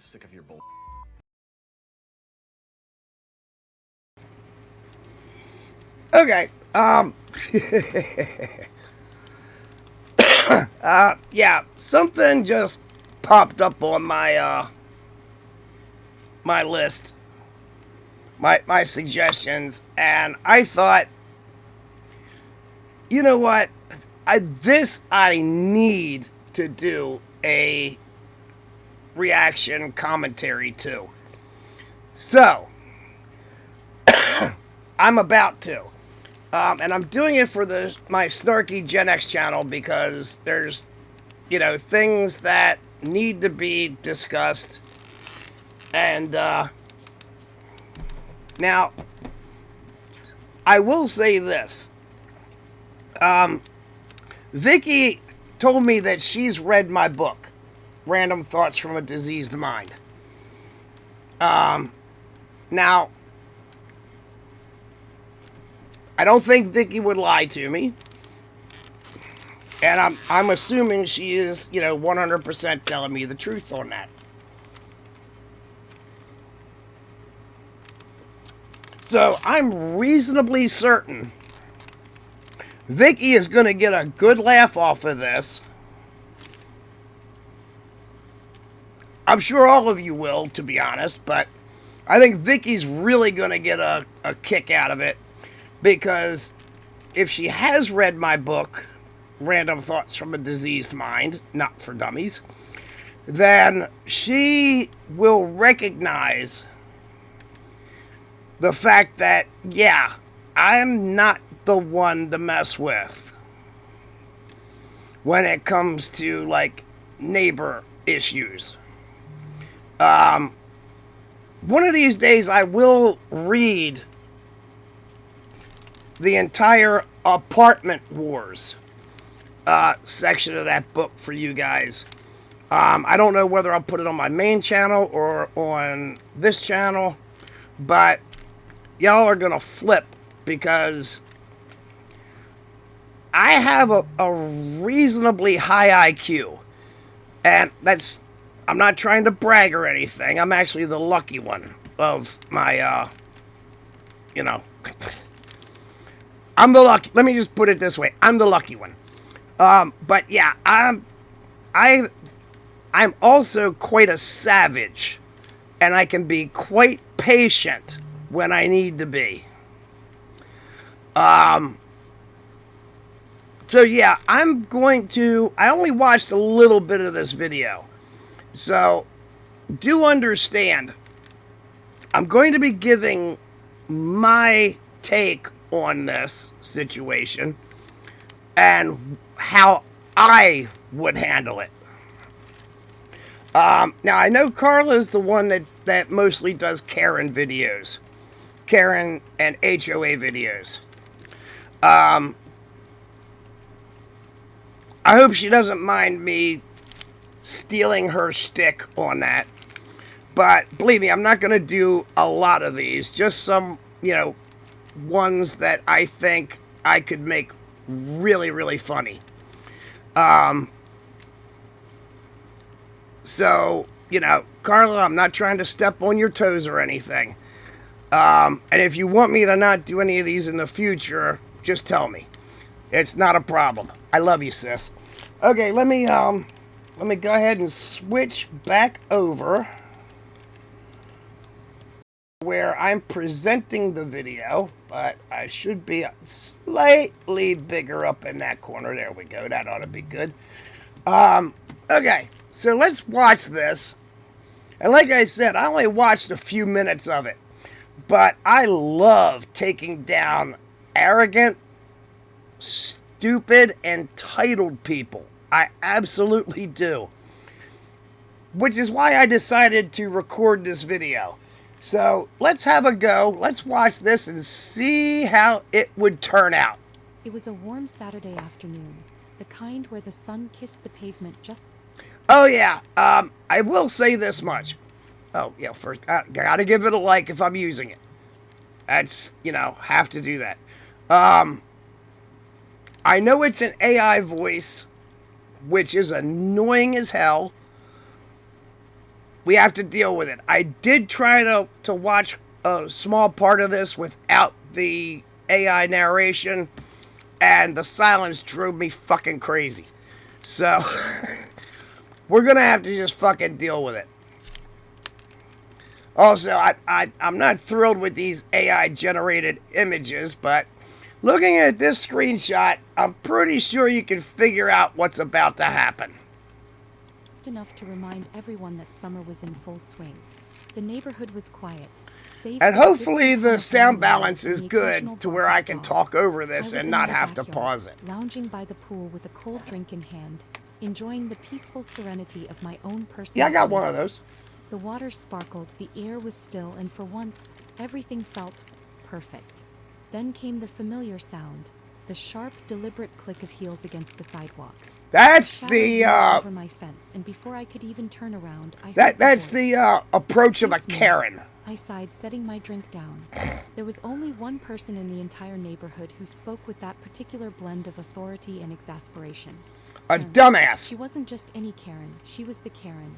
sick of your bull. Okay. Yeah, something just popped up on my my list, my suggestions, and I thought, you know what, I need to do a reaction commentary to. So I'm about to. And I'm doing it for my SnarkyGen-Xer channel because there's, things that need to be discussed. And now, I will say this. Vicky told me that she's read my book, Random Thoughts from a Diseased Mind. Now, I don't think Vicky would lie to me. And I'm assuming she is, 100% telling me the truth on that. So I'm reasonably certain Vicky is going to get a good laugh off of this. I'm sure all of you will, to be honest, but I think Vicky's really going to get a kick out of it. Because if she has read my book, Random Thoughts from a Diseased Mind, not for dummies, then she will recognize the fact that, yeah, I'm not the one to mess with when it comes to, neighbor issues. One of these days I will read the entire Apartment Wars section of that book for you guys. I don't know whether I'll put it on my main channel or on this channel, but y'all are gonna flip because I have a reasonably high IQ, and I'm not trying to brag or anything. I'm actually the lucky one of my I'm the lucky. Let me just put it this way: I'm the lucky one. But yeah, I'm also quite a savage, and I can be quite patient when I need to be. So yeah, I only watched a little bit of this video, so do understand. I'm going to be giving my take on this situation and how I would handle it. Now, I know Carla's the one that mostly does Karen videos. Karen and HOA videos. I hope she doesn't mind me stealing her shtick on that. But believe me, I'm not going to do a lot of these. Just some, ones that I think I could make really, really funny. So, Carla, I'm not trying to step on your toes or anything. And if you want me to not do any of these in the future, just tell me. It's not a problem. I love you, sis. Okay, let me go ahead and switch back over where I'm presenting the video, but I should be slightly bigger up in that corner. There we go. That ought to be good. Okay, so let's watch this. And like I said, I only watched a few minutes of it, but I love taking down arrogant, stupid, entitled people. I absolutely do. Which is why I decided to record this video. So let's have a go. Let's watch this and see how it would turn out. It was a warm Saturday afternoon, the kind where the sun kissed the pavement just... Oh yeah, I will say this much. Oh yeah, first, I gotta give it a like if I'm using it. That's, have to do that. I know it's an AI voice, which is annoying as hell. we have to deal with it. I did try to watch a small part of this without the AI narration, and the silence drove me fucking crazy. So, we're going to have to just fucking deal with it. Also, I'm not thrilled with these AI-generated images, but looking at this screenshot, I'm pretty sure you can figure out what's about to happen. Just enough to remind everyone that summer was in full swing. The neighborhood was quiet. And hopefully the sound balance is good to where I can talk over this and not have to pause it. Lounging by the pool with a cold drink in hand, enjoying the peaceful serenity of my own personal Yeah, I got one of those. The water sparkled, the air was still, and for once, everything felt perfect. Then came the familiar sound, the sharp, deliberate click of heels against the sidewalk. That's the over my fence, and before I could even turn around, that's the approach of a Karen. I sighed, setting my drink down. There was only one person in the entire neighborhood who spoke with that particular blend of authority and exasperation. A dumbass. She wasn't just any Karen, she was the Karen.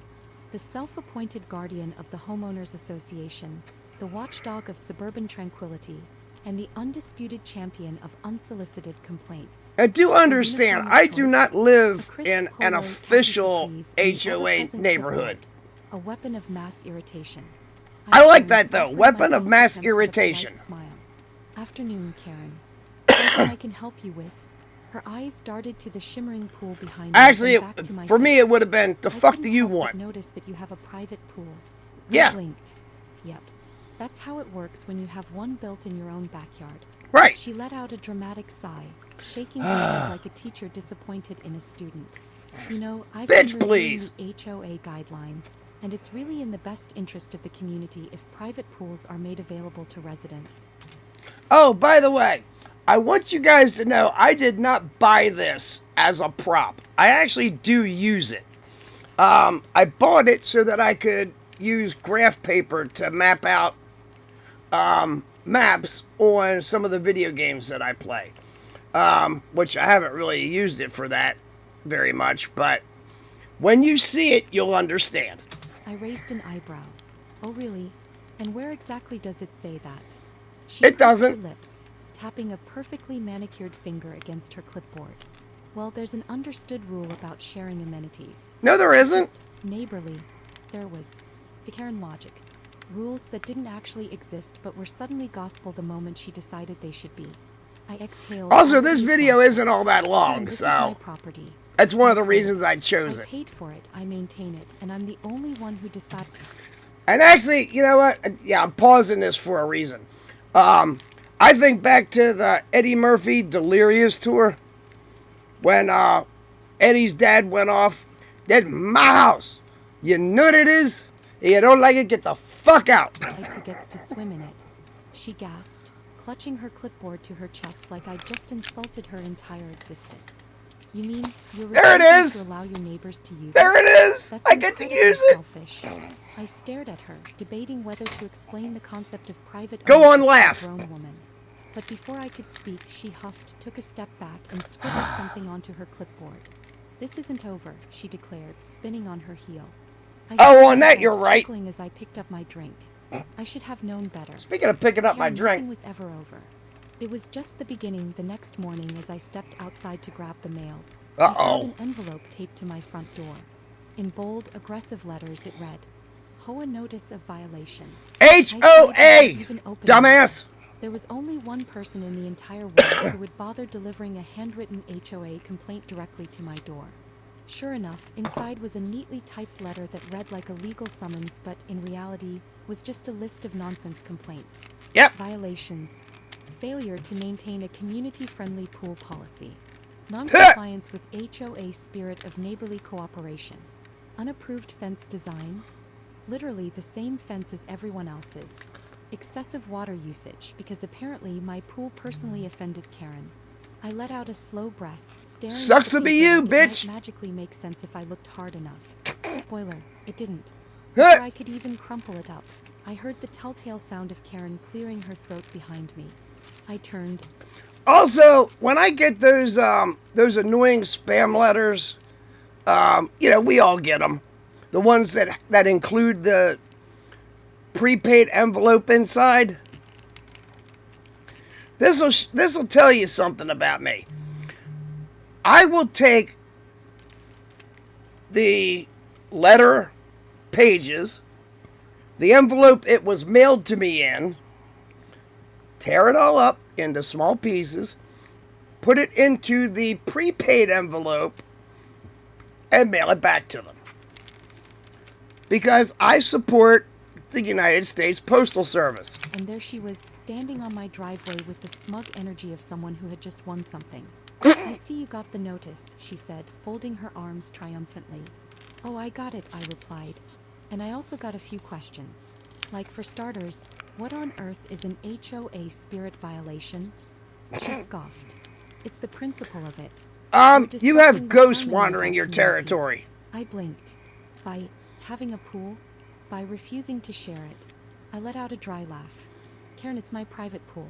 The self-appointed guardian of the Homeowners Association, the watchdog of suburban tranquility, and the undisputed champion of unsolicited complaints. And do understand, I do not live in an official HOA neighborhood. A weapon of mass irritation. I like that though, weapon of mass irritation. Smile. Afternoon, Karen. Something I can help you with? Her eyes darted to the shimmering pool behind me. Actually, for me it would have been, the fuck do you want? Notice that you have a private pool. Yeah. I blinked. Yep. That's how it works when you have one built in your own backyard. Right. She let out a dramatic sigh, shaking her head like a teacher disappointed in a student. You know, I've been reviewing the HOA guidelines, and it's really in the best interest of the community if private pools are made available to residents. Oh, by the way, I want you guys to know I did not buy this as a prop. I actually do use it. I bought it so that I could use graph paper to map out maps on some of the video games that I play. Which I haven't really used it for that very much, but when you see it, you'll understand. I raised an eyebrow. Oh, really? And where exactly does it say that? It doesn't. Her lips, tapping a perfectly manicured finger against her clipboard. Well, there's an understood rule about sharing amenities. No, there isn't. Just neighborly. There was. The Karen logic. Rules that didn't actually exist but were suddenly gospel the moment she decided they should be. I exhaled. Also, this video isn't all that long, this so is my property. that's one of the reasons I chose I it. paid for it, I maintain it, and I'm the only one who decided. And actually, you know what? Yeah, I'm pausing this for a reason. I think back to the Eddie Murphy Delirious tour when Eddie's dad went off. That's my house. You know what it is? If you don't like it, get the fuck out. Who gets to swim in it? She gasped, clutching her clipboard to her chest like I'd just insulted her entire existence. You mean you're there it is. To allow your neighbors to use there it is. That's I get to use it. Selfish. I stared at her, debating whether to explain the concept of private. Go on, laugh. To a grown woman. But before I could speak, she huffed, took a step back, and scribbled something onto her clipboard. This isn't over, she declared, spinning on her heel. Oh, on that you're right. As I picked up my drink. I should have known better. Speaking of picking up my drink, nothing was ever over. It was just the beginning. The next morning, as I stepped outside to grab the mail, I found an envelope taped to my front door. In bold, aggressive letters, it read, "HOA notice of violation." HOA, dumbass. There was only one person in the entire world who would bother delivering a handwritten HOA complaint directly to my door. Sure enough, inside was a neatly typed letter that read like a legal summons, but in reality was just a list of nonsense complaints. Yep. Violations. Failure to maintain a community-friendly pool policy. Non-compliance with HOA spirit of neighborly cooperation. Unapproved fence design. Literally the same fence as everyone else's. Excessive water usage, because apparently my pool personally offended Karen. I let out a slow breath, staring Sucks to be you, like bitch! It might magically make sense if I looked hard enough. Spoiler, it didn't. Before I could even crumple it up, I heard the telltale sound of Karen clearing her throat behind me. I turned. Also, when I get those annoying spam letters, you know, we all get them. the ones that include the prepaid envelope inside. This'll tell you something about me. I will take the letter pages, the envelope it was mailed to me in, tear it all up into small pieces, put it into the prepaid envelope, and mail it back to them. Because I support the United States Postal Service. And there she was, standing on my driveway with the smug energy of someone who had just won something. I see you got the notice, she said, folding her arms triumphantly. Oh, I got it, I replied. And I also got a few questions. Like, for starters, what on earth is an HOA spirit violation? She scoffed. It's the principle of it. You have ghosts wandering your territory. I blinked. By having a pool? By refusing to share it. I let out a dry laugh. Karen, it's my private pool.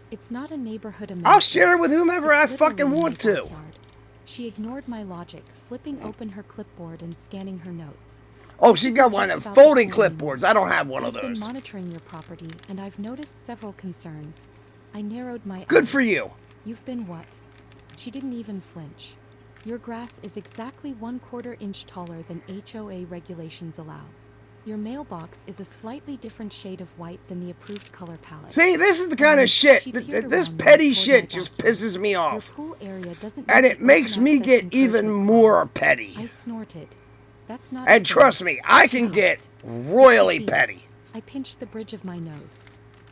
It's not a neighborhood amenity. I'll share it with whomever I It's fucking literally want my to. backyard. She ignored my logic, flipping open her clipboard and scanning her notes. Oh, she got one of them folding clipboards. I don't have one of I've been those. monitoring your property, and I've noticed several concerns. I narrowed my eyes. Good for you. You've been what? She didn't even flinch. Your grass is exactly 1/4 inch taller than HOA regulations allow. Your mailbox is a slightly different shade of white than the approved color palette. See, this is the kind of shit. She peered This around petty me toward shit my just backyard. pisses me Your off. pool area doesn't And meet it the makes open me access get even encouragement more clause. petty. I snorted. That's not And fair. trust me, I She can get huffed. royally It should be. petty. I pinched the bridge of my nose.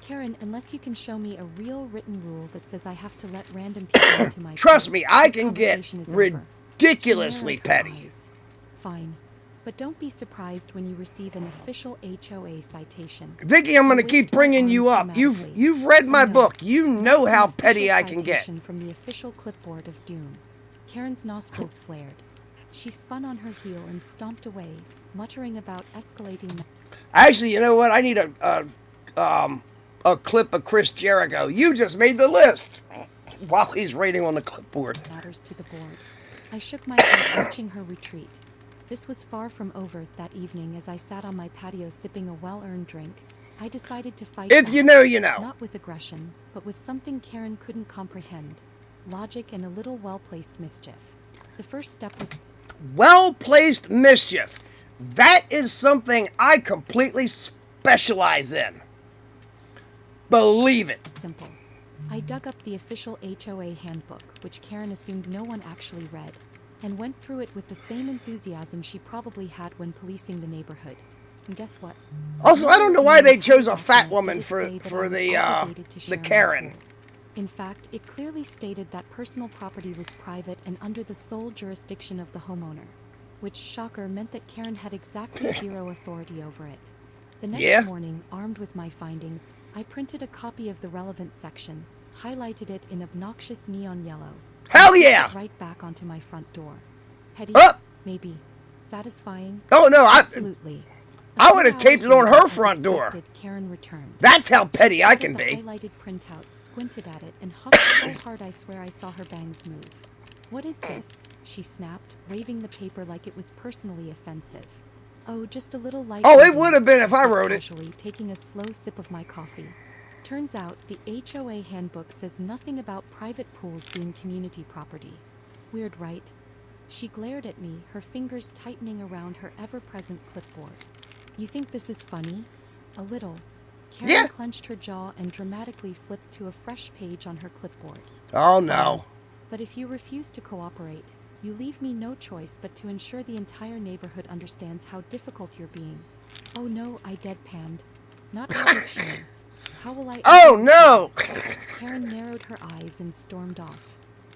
Karen, unless you can show me a real written rule that says I have to let random people into my Trust pool, me, I this can get conversation is over. She ridiculously narrowed her petty. eyes. Fine. But don't be surprised when you receive an official HOA citation. Vicky, I'm going to I keep waved my bringing you arms up. dramatically. You've read my I know. book. You know That's how an petty official I can get. citation from the official clipboard of doom. Karen's nostrils flared. She spun on her heel and stomped away, muttering about escalating. Actually, you know what? I need a clip of Chris Jericho. You just made the list while he's writing on the clipboard. Matters to the board. I shook my head, watching her retreat. This was far from over that evening. As I sat on my patio sipping a well-earned drink, I decided to fight If back. you know, you know. Not with aggression, but with something Karen couldn't comprehend. Logic and a little well-placed mischief. The first step was Well-placed mischief. That is something I completely specialize in. Believe it. simple. I dug up the official HOA handbook, which Karen assumed no one actually read, and went through it with the same enthusiasm she probably had when policing the neighborhood. And guess what? Also, I don't know why In the they chose a entire fat document woman did it for say that I for was the obligated to share the my Karen. pool. In fact, it clearly stated that personal property was private and under the sole jurisdiction of the homeowner, which, shocker, meant that Karen had exactly zero authority over it. The next Yeah. morning, armed with my findings, I printed a copy of the relevant section, highlighted it in obnoxious neon yellow. Hell and yeah! put it right back onto my front door. Petty? Up. Maybe. Satisfying? Oh no, Absolutely. I A would few have taped hours it on later, her as front door. expected, Karen returned. That's how petty I Stared can at the be. highlighted printout, squinted at it, and huffed so hard I swear I saw her bangs move. What is this? She snapped, waving the paper like it was personally offensive. Oh, just a little light. Oh, it reading, would have been if I said wrote it. casually, taking a slow sip of my coffee. Turns out the HOA handbook says nothing about private pools being community property. Weird, right? She glared at me, her fingers tightening around her ever-present clipboard. You think this is funny? A little. Karen Yeah. clenched her jaw and dramatically flipped to a fresh page on her clipboard. Oh no. But if you refuse to cooperate, you leave me no choice but to ensure the entire neighborhood understands how difficult you're being. Oh no, I deadpanned. Not addiction. How will I... Oh no. Karen narrowed her eyes and stormed off.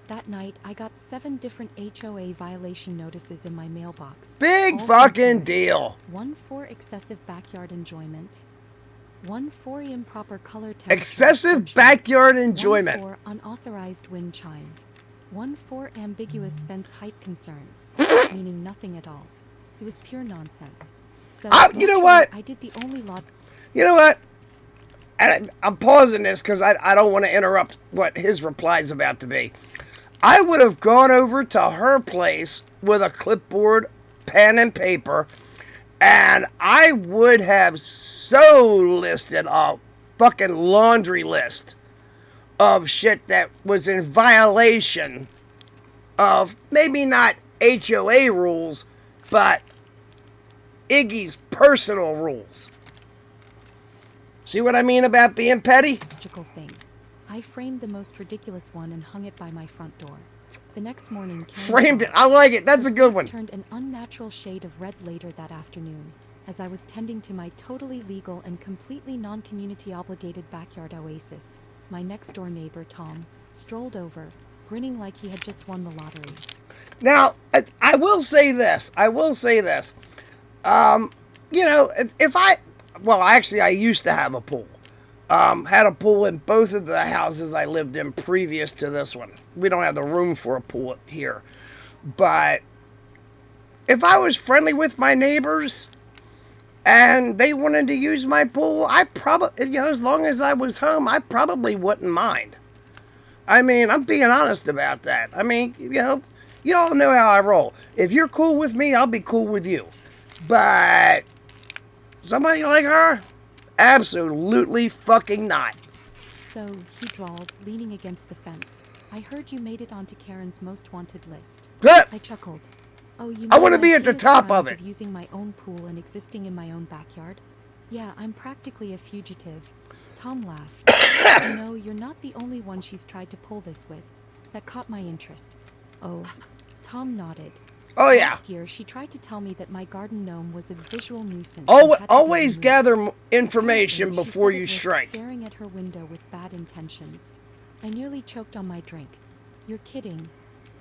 That night, I got 7 different HOA violation notices in my mailbox. Big all from fucking Karen. deal. 1 for excessive backyard enjoyment. 1 for improper color temperature Excessive assumption. backyard 1 enjoyment. for unauthorized wind chime. 1 for ambiguous fence height concerns, meaning nothing at all. It was pure nonsense. So, You know naturally, what? I did the only law. You know what? And I'm pausing this because I don't want to interrupt what his reply is about to be. I would have gone over to her place with a clipboard, pen, and paper And I would have so listed a fucking laundry list of shit that was in violation of maybe not HOA rules, but Iggy's personal rules. See what I mean about being petty? Logical thing. I framed the most ridiculous one and hung it by my front door. The next morning, Framed it. I like it. That's a good one. Turned an unnatural shade of red later that afternoon, as I was tending to my totally legal and completely non-community obligated backyard oasis. My next-door neighbor, Tom, strolled over, grinning like he had just won the lottery. Now, I will say this. You know, I used to have a pool. Had a pool in both of the houses I lived in previous to this one. We don't have the room for a pool here. But if I was friendly with my neighbors and they wanted to use my pool, I probably, as long as I was home, I probably wouldn't mind. I mean, I'm being honest about that. I mean, you all know how I roll. If you're cool with me, I'll be cool with you. But somebody like her? Absolutely fucking not. So, he drawled, leaning against the fence. I heard you made it onto Karen's most wanted list. I chuckled. Oh, you I want to be at the top of it. Using my own pool and existing in my own backyard? Yeah, I'm practically a fugitive. Tom laughed. You're not the only one she's tried to pull this with. That caught my interest. Oh, Tom nodded. Oh, yeah. Last year, she tried to tell me that my garden gnome was a visual nuisance. Always gather information before you strike. Staring at her window with bad intentions. I nearly choked on my drink. You're kidding.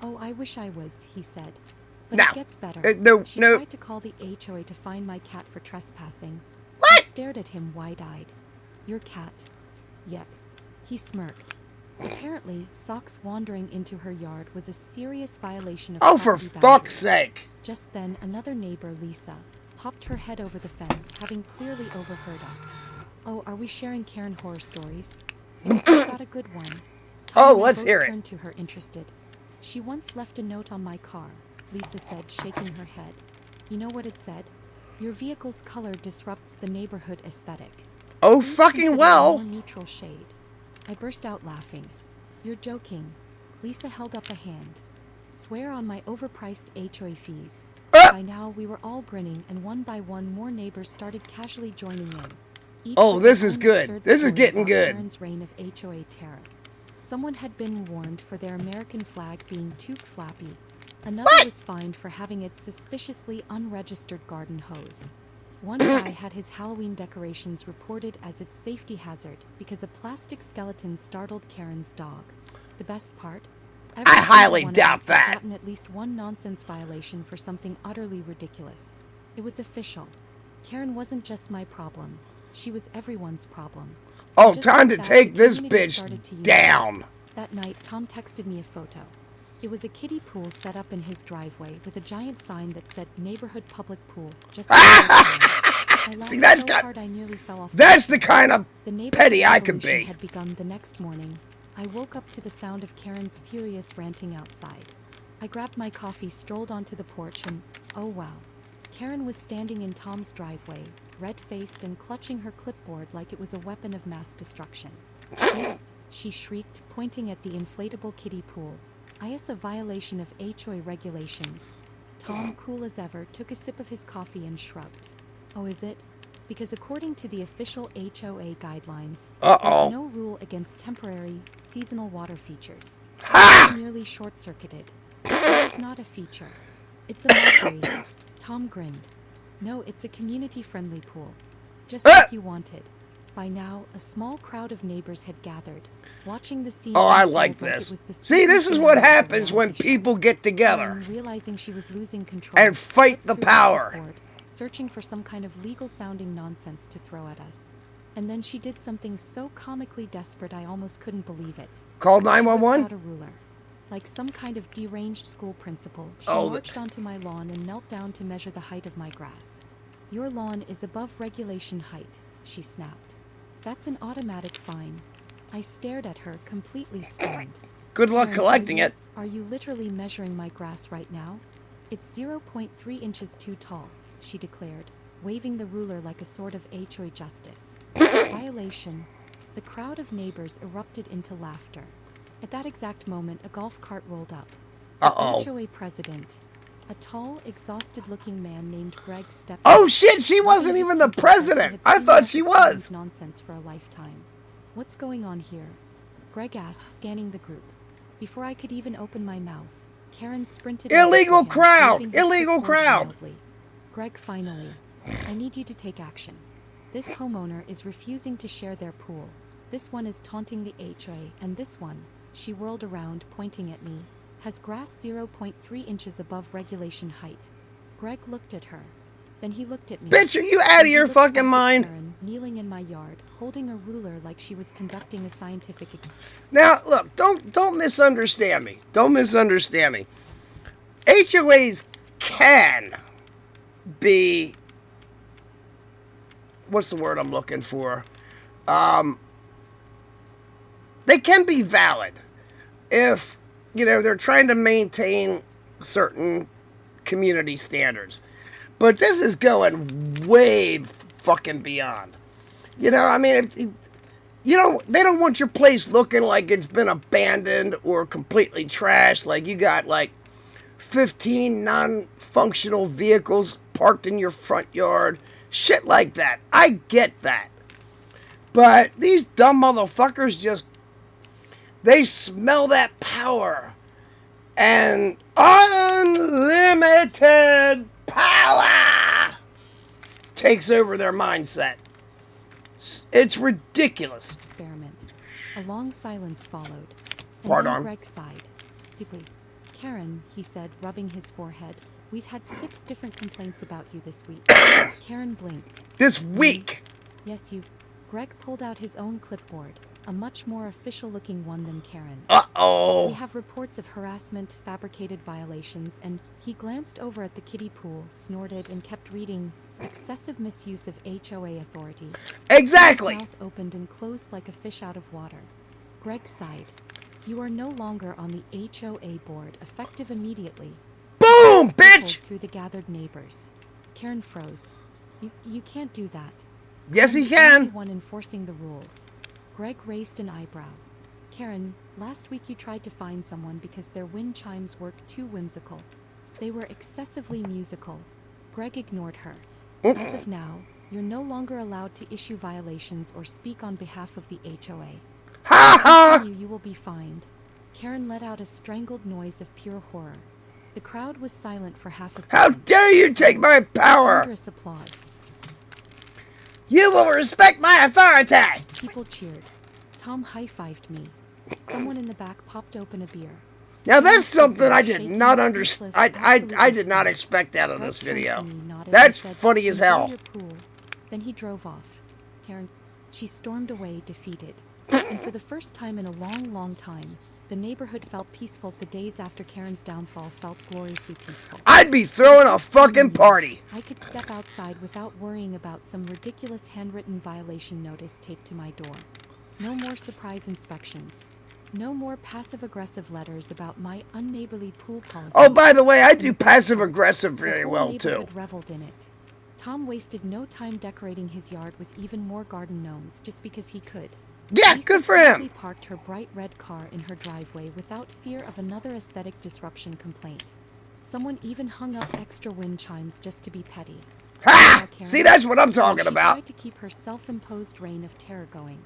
Oh, I wish I was, he said. But it gets better. She tried to call the HOA to fine my cat for trespassing. What? I stared at him wide-eyed. Your cat. Yep. He smirked. Apparently, socks wandering into her yard was a serious violation of for fuck's sake. Just then, another neighbor, Lisa, hopped her head over the fence, having clearly overheard us. Oh, are we sharing Karen horror stories? Lisa's got a good one. Let's hear it. Turned to her interested. She once left a note on my car, Lisa said, shaking her head. You know what it said? Your vehicle's color disrupts the neighborhood aesthetic. Oh, fucking well. A more neutral shade. I burst out laughing. You're joking. Lisa held up a hand. Swear on my overpriced HOA fees. By now, we were all grinning, and one by one, more neighbors started casually joining in. This is good. This is getting good. Karen's reign of HOA terror. Someone had been warned for their American flag being too flappy. Another was fined for having its suspiciously unregistered garden hose. One guy had his Halloween decorations reported as its safety hazard because a plastic skeleton startled Karen's dog. The best part? I highly doubt that. Had gotten at least one nonsense violation for something utterly ridiculous. It was official. Karen wasn't just my problem. She was everyone's problem. Oh, time to take this bitch down. That night, Tom texted me a photo. It was a kiddie pool set up in his driveway with a giant sign that said Neighborhood Public Pool. Just See, that's so hard I nearly fell off. That's the kind of petty I could be. Had begun the next morning. I woke up to the sound of Karen's furious ranting outside. I grabbed my coffee, strolled onto the porch, and oh wow. Karen was standing in Tom's driveway, red-faced and clutching her clipboard like it was a weapon of mass destruction. This, she shrieked, pointing at the inflatable kiddie pool. Is a violation of HOA regulations. Tom, cool as ever, took a sip of his coffee and shrugged. Oh, is it? Because according to the official HOA guidelines, there's no rule against temporary, seasonal water features. It's nearly short-circuited. It's not a feature. It's a mockery. Tom grinned. No, it's a community-friendly pool. Just like you wanted. By now, a small crowd of neighbors had gathered, watching the scene. Oh, I like this. See, this is what happens when people get together. Realizing she was losing control and fight the power. Searching for some kind of legal-sounding nonsense to throw at us. And then she did something so comically desperate I almost couldn't believe it. Called 911? Out a ruler. Like some kind of deranged school principal, she marched onto my lawn and knelt down to measure the height of my grass. Your lawn is above regulation height, she snapped. That's an automatic fine. I stared at her, completely stunned. Good luck collecting it. Are you literally measuring my grass right now? It's 0.3 inches too tall, she declared. waving the ruler like a sort of HOA justice. Violation. The crowd of neighbors erupted into laughter. At that exact moment, a golf cart rolled up. The HOA president, a tall, exhausted-looking man named Greg, stepped Oh up. shit, she wasn't even the president. I thought she was. Nonsense for a lifetime. What's going on here? Greg asked, scanning the group. Before I could even open my mouth, Karen sprinted. Illegal crowd! Illegal crowd! Wildly. Greg, finally. I need you to take action. This homeowner is refusing to share their pool. This one is taunting the HOA, and this one, she whirled around, pointing at me, has grass 0.3 inches above regulation height. Greg looked at her. Then he looked at me. Bitch, are you out of your fucking mind? Karen, kneeling in my yard, holding a ruler like she was conducting a scientific Now, look, don't misunderstand me. Don't misunderstand me. HOAs can be, what's the word I'm looking for? They can be valid if, they're trying to maintain certain community standards. But this is going way fucking beyond. They don't want your place looking like it's been abandoned or completely trashed. Like you got 15 non-functional vehicles parked in your front yard. Shit like that. I get that. But these dumb motherfuckers they smell that power. And unlimited power takes over their mindset. It's ridiculous. Experiment. A long silence followed. And Pardon? then Greg sighed. Deeply. Karen, he said, rubbing his forehead, we've had 6 different complaints about you this week. Karen blinked. This week? Yes, you. Greg pulled out his own clipboard, a much more official-looking one than Karen's. Uh-oh. We have reports of harassment, fabricated violations, and he glanced over at the kiddie pool, snorted, and kept reading. Excessive misuse of HOA authority. Exactly. His mouth opened and closed like a fish out of water. Greg sighed. You are no longer on the HOA board, effective immediately. Boom, bitch! Through the gathered neighbors. Karen froze. You can't do that. Yes, he I'm the can. only one enforcing the rules. Greg raised an eyebrow. Karen, last week you tried to fine someone because their wind chimes were too whimsical. They were excessively musical. Greg ignored her. As of now, you're no longer allowed to issue violations or speak on behalf of the HOA. Ha ha! You will be fined. Karen let out a strangled noise of pure horror. The crowd was silent for half a second. How dare you take my power! Thunderous applause. You will respect my authority! People cheered. Tom high-fived me. Someone in the back popped open a beer. Now that's something I did not understand. I did not expect out of this video. That's funny as hell. Then he drove off. Karen, she stormed away, defeated. And for the first time in a long, long time, the neighborhood felt peaceful. The days after Karen's downfall felt gloriously peaceful. I'd be throwing a fucking party. I could step outside without worrying about some ridiculous handwritten violation notice taped to my door. No more surprise inspections. No more passive-aggressive letters about my unneighborly pool policy. Oh, by the way, I do passive-aggressive very well, too. Reveled in it. Tom wasted no time decorating his yard with even more garden gnomes just because he could. Yeah, Lisa good for him. Parked her bright red car in her driveway without fear of another aesthetic disruption complaint. Someone even hung up extra wind chimes just to be petty. Ha! See, that's what I'm talking about. She tried to keep her self-imposed reign of terror going.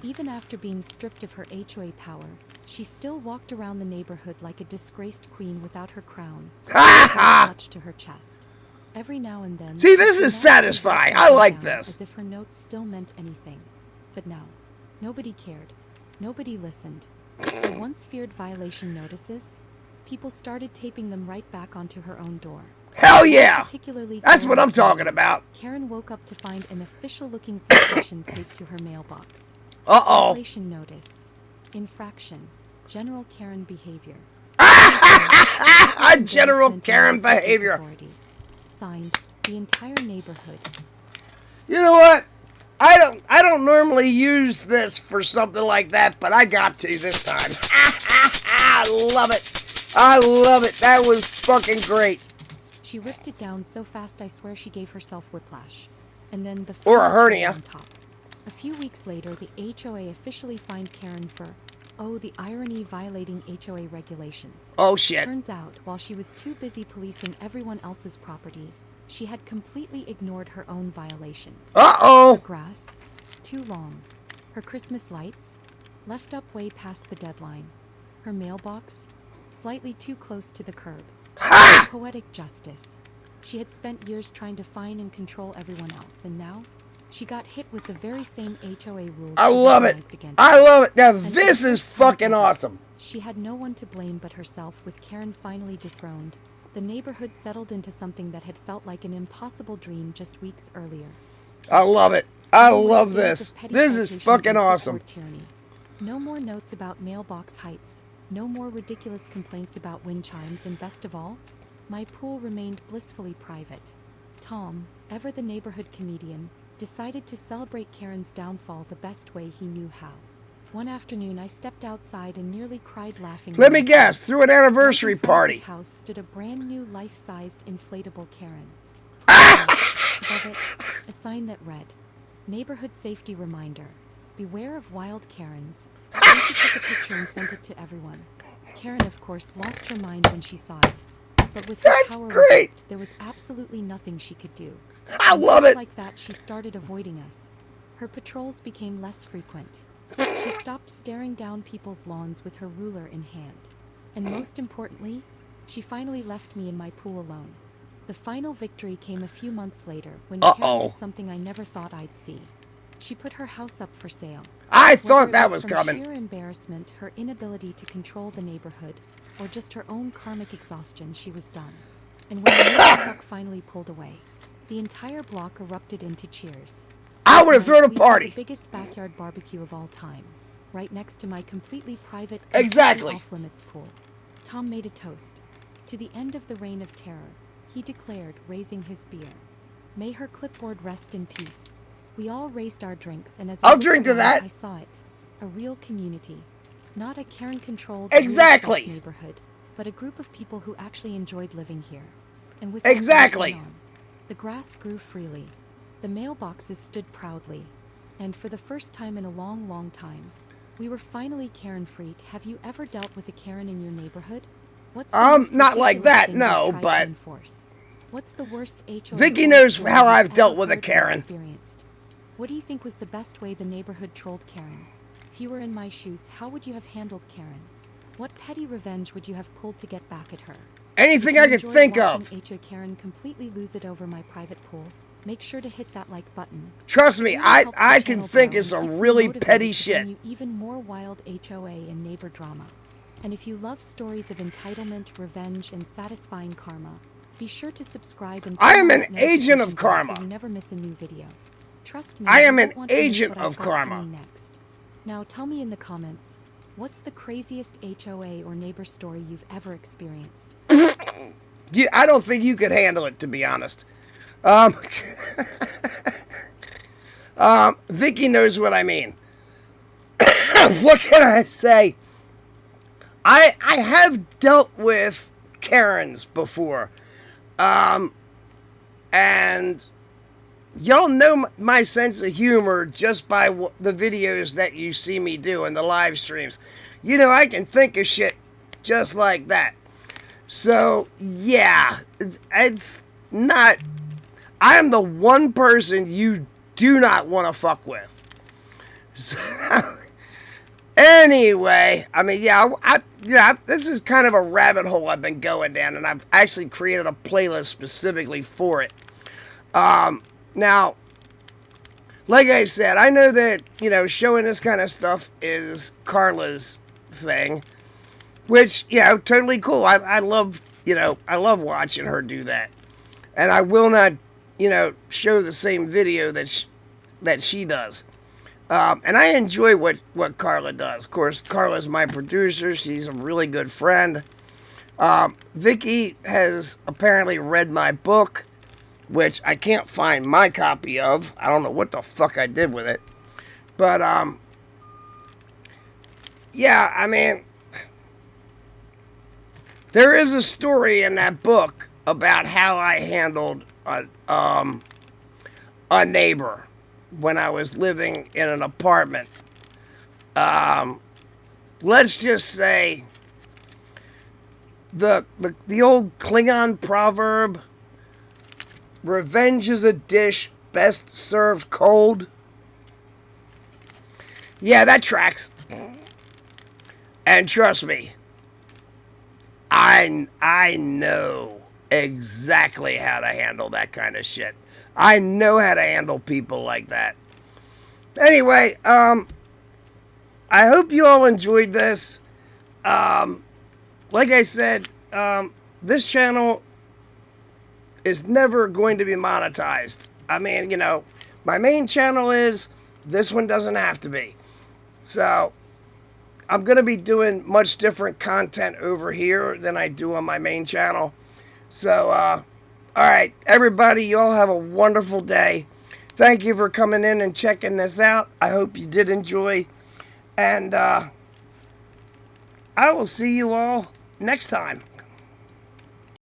Even after being stripped of her HOA power, she still walked around the neighborhood like a disgraced queen without her crown, clutched to her chest. Every now and then, see, this is satisfying. I like this. As if her notes still meant anything. But now, nobody cared. Nobody listened. The once feared violation notices, people started taping them right back onto her own door. Hell yeah! That's what I'm talking about. Karen woke up to find an official-looking citation taped to her mailbox. Uh-oh. Violation notice. Infraction. General Karen behavior. General Karen behavior. Signed, the entire neighborhood. You know what? I don't normally use this for something like that, but I got to this time. I love it. I love it. That was fucking great. She ripped it down so fast I swear she gave herself whiplash. And then the Or a final cherry hernia. on top. A few weeks later, the HOA officially fined Karen for, oh, the irony, violating HOA regulations. Oh, shit. Turns out, while she was too busy policing everyone else's property, she had completely ignored her own violations. Uh-oh. Her grass, too long. Her Christmas lights, left up way past the deadline. Her mailbox, slightly too close to the curb. Ha! Poetic justice. She had spent years trying to fine and control everyone else, and now she got hit with the very same HOA rules. I she love it. devised against I her. love it. Now, And this for the is first time fucking ever, awesome. She had no one to blame but herself. With Karen finally dethroned, the neighborhood settled into something that had felt like an impossible dream just weeks earlier. I love it. I No more love days this. of petty This is citations fucking and awesome. clipboard tyranny. No more notes about mailbox heights. No more ridiculous complaints about wind chimes, and best of all, my pool remained blissfully private. Tom, ever the neighborhood comedian, decided to celebrate Karen's downfall the best way he knew how. One afternoon, I stepped outside and nearly cried laughing. Let when me I saw guess. Through an anniversary right in front of party. his house stood a brand new life-sized inflatable Karen. Above it, a sign that read, "Neighborhood safety reminder. Beware of wild Karens." Then she took a picture and sent it to everyone. Karen, of course, lost her mind when she saw it. But with her That's power great. revoked, there was absolutely nothing she could do. I And love just it. like that, she started avoiding us. Her patrols became less frequent. She stopped staring down people's lawns with her ruler in hand. And most importantly, she finally left me in my pool alone. The final victory came a few months later when Karen Uh-oh. did something I never thought I'd see. She put her house up for sale. I Whether thought it that was from coming. sheer embarrassment, her inability to control the neighborhood, or just her own karmic exhaustion, she was done. And when the neighbor truck finally pulled away, the entire block erupted into cheers. I would have That night, thrown a we had party. the biggest backyard barbecue of all time, right next to my completely private, Exactly. off-limits pool. Tom made a toast. To the end of the reign of terror, he declared, raising his beer. May her clipboard rest in peace. We all raised our drinks, and as I I'll looked drink to around, that. I saw it. A real community. Not a Karen-controlled Exactly. rule-based neighborhood, but a group of people who actually enjoyed living here. And with Exactly. that going on, the grass grew freely. The mailboxes stood proudly. And for the first time in a long, long time, we were finally Karen-free. Have you ever dealt with a Karen in your neighborhood? What's the most Not like ridiculous that, thing no, you've tried but- to enforce? What's the worst HOA Vicky horror knows story how you've I've dealt ever with a heard or Karen. experienced? What do you think was the best way the neighborhood trolled Karen? If you were in my shoes, how would you have handled Karen? What petty revenge would you have pulled to get back at her? Anything If I you could enjoyed think of. watching HOA Karen completely lose it over my private pool, make sure to hit that like button. Trust me, It really helps the I can channel think grow of and some keeps me really motivated petty to shit. bring you even more wild HOA and neighbor drama. And if you love stories of entitlement, revenge, and satisfying karma, be sure to subscribe and I turn am on an that agent of notification bell karma. so you never miss a new video. Trust me, I you am don't an want to miss agent what I've of got karma. coming next. Now tell me in the comments, what's the craziest HOA or neighbor story you've ever experienced? I don't think you could handle it, to be honest. Vicky knows what I mean. What can I say? I have dealt with Karens before. And y'all know my sense of humor just by the videos that you see me do and the live streams. You know, I can think of shit just like that. So, yeah, it's not... I am the one person you do not want to fuck with. So, anyway, I mean, this is kind of a rabbit hole I've been going down, and I've actually created a playlist specifically for it. Now, like I said, I know that, showing this kind of stuff is Carla's thing, which, totally cool. I love, I love watching her do that. And I will not, show the same video that she does. And I enjoy what Carla does. Of course, Carla's my producer. She's a really good friend. Vicky has apparently read my book, which I can't find my copy of. I don't know what the fuck I did with it. But, yeah, I mean, there is a story in that book about how I handled a neighbor when I was living in an apartment. Let's just say the old Klingon proverb, revenge is a dish best served cold. Yeah, that tracks. And trust me, I know exactly how to handle that kind of shit. I know how to handle people like that. Anyway, I hope you all enjoyed this. Like I said, this channel is never going to be monetized. I mean, you know, my main channel is. This one doesn't have to be. So, I'm going to be doing much different content over here than I do on my main channel. So, alright, everybody, you all have a wonderful day. Thank you for coming in and checking this out. I hope you did enjoy. And, I will see you all next time.